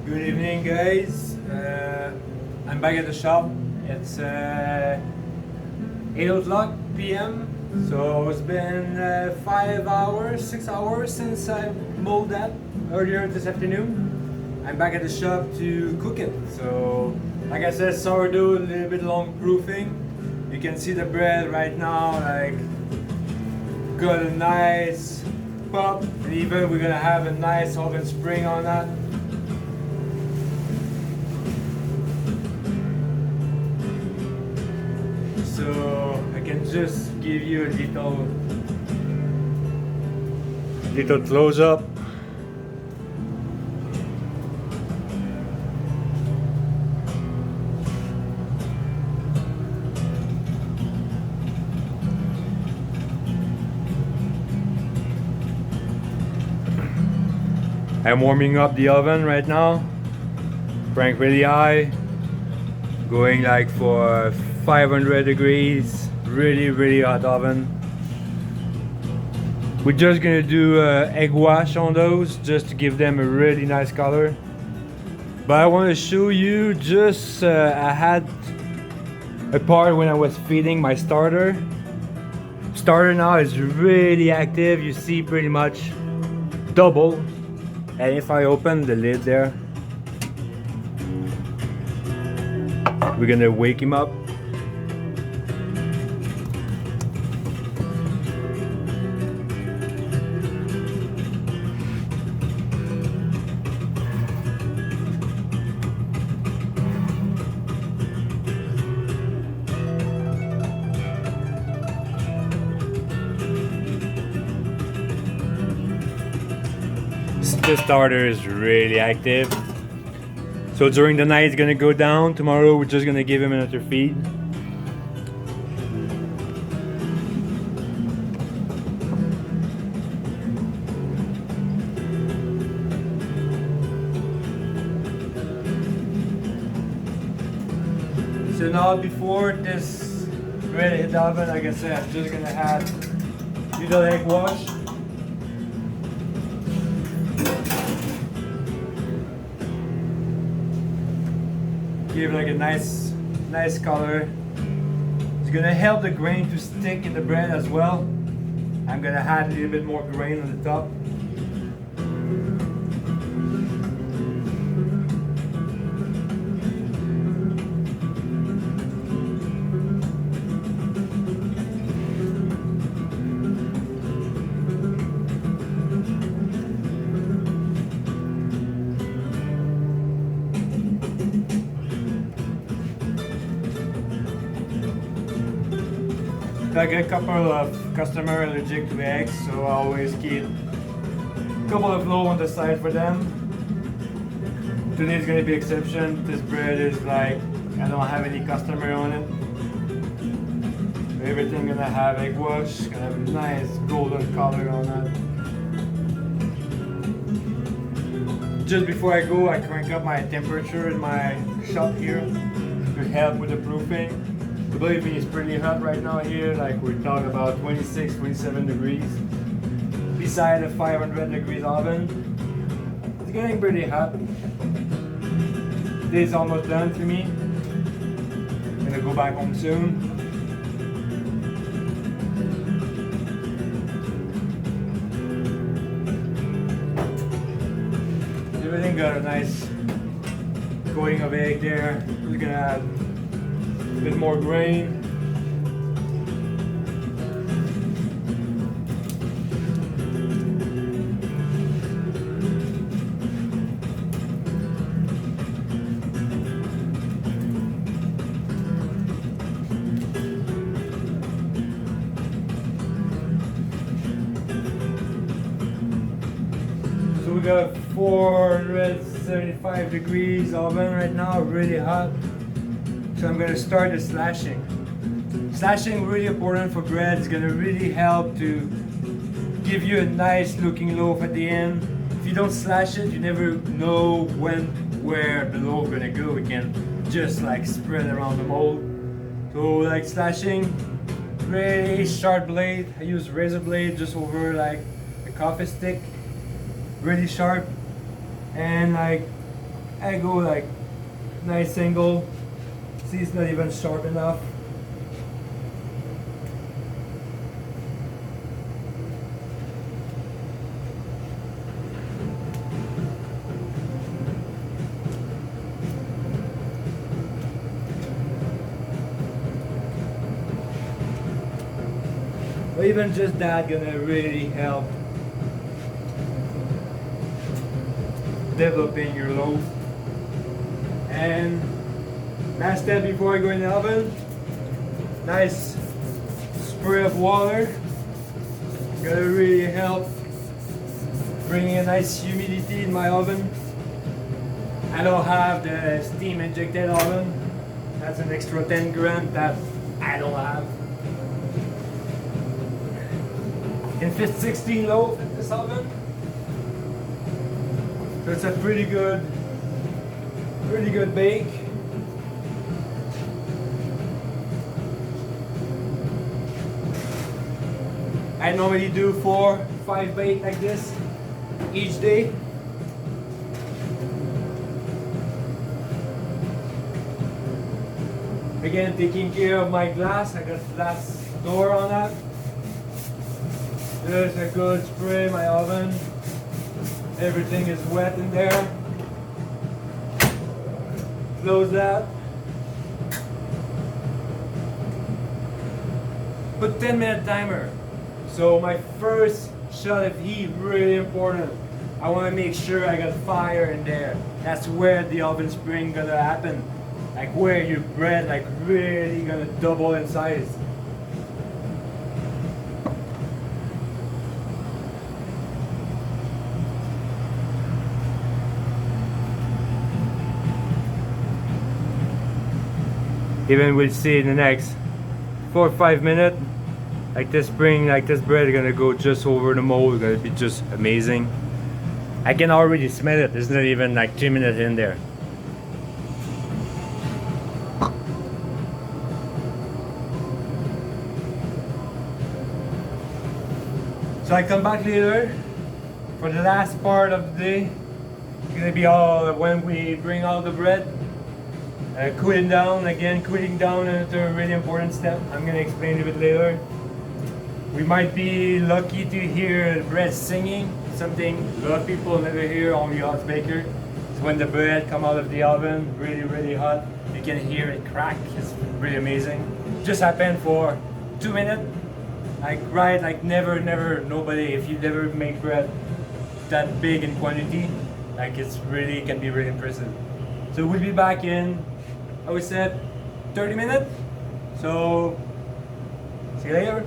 Good evening, guys. I'm back at the shop. It's 8 o'clock p.m. So it's been 5 hours, 6 hours since I mowed that earlier this afternoon. I'm back at the shop to cook it. So, like I said, sourdough, a little bit long proofing. You can see the bread right now, like, got a nice pop, and even we're gonna have a nice oven spring on that. So I can just give you a little close up. I'm warming up the oven right now. Crank really high, going like for 500 degrees, really hot oven. We're just gonna do egg wash on those just to give them a really nice color. But I want to show you just I had a part when I was feeding my starter. Starter now is really active. You see pretty much double. And if I open the lid there, we're gonna wake him up. The starter is really active. So during the night it's gonna go down. Tomorrow we're just gonna give him another feed. So now before this bread hit the oven, like I said, I'm just gonna add little egg wash. Give like a nice color. It's gonna help the grain to stick in the bread as well. I'm gonna add a little bit more grain on the top. I get a couple of customers allergic to eggs, so I always keep a couple of low on the side for them. Today is gonna be exception. This bread is like, I don't have any customer on it. Everything gonna have egg wash, gonna have a nice golden color on it. Just before I go, I crank up my temperature in my shop here to help with the proofing. Believe me, it's pretty hot right now here, like we're talking about 26, 27 degrees. Beside a 500 degrees oven. It's getting pretty hot. Day's almost done for me. I'm gonna go back home soon. Everything got a nice coating of egg there. We're gonna add a bit more grain. So we got 475 degrees oven right now, really hot. So I'm gonna start the slashing. Slashing really important for bread. It's gonna really help to give you a nice looking loaf at the end. If you don't slash it, you never know where the loaf gonna go. It can just like spread around the mold. So like slashing, really sharp blade. I use razor blade just over like a coffee stick. really sharp, and like I go like nice angle. See, it's not even sharp enough. But even just that gonna really help developing your loaf. And last step before I go in the oven, nice spray of water. Gonna really help bringing a nice humidity in my oven. I don't have the steam injected oven. That's an extra 10 grand that I don't have. Can fit 16 loaf in this oven. So it's a pretty good bake. I normally do 4-5 bake like this each day. Again, taking care of my glass. I got glass door on that. There's a good spray in my oven. Everything is wet in there. Close that. Put 10-minute timer. So my first shot of heat, really important. I want to make sure I got fire in there. That's where the oven spring gonna happen. Like where your bread like really gonna double in size. Even we'll see in the next 4 or 5 minutes, like this spring, like this bread is gonna go just over the mold. It's gonna be just amazing. I can already smell it. There's not even like 2 minutes in there. So I come back later for the last part of the day. It's gonna be all when we bring out the bread. Cooling down, again, cooling down is a really important step. I'm gonna explain a bit later. We might be lucky to hear the bread singing, something a lot of people never hear, only us bakers. It's when the bread come out of the oven, really hot, you can hear it crack. It's really amazing. Just happened for 2 minutes. Like never, nobody, if you never make bread that big in quantity, like it's really, can be really impressive. So we'll be back in, I would say, 30 minutes. So, see you later.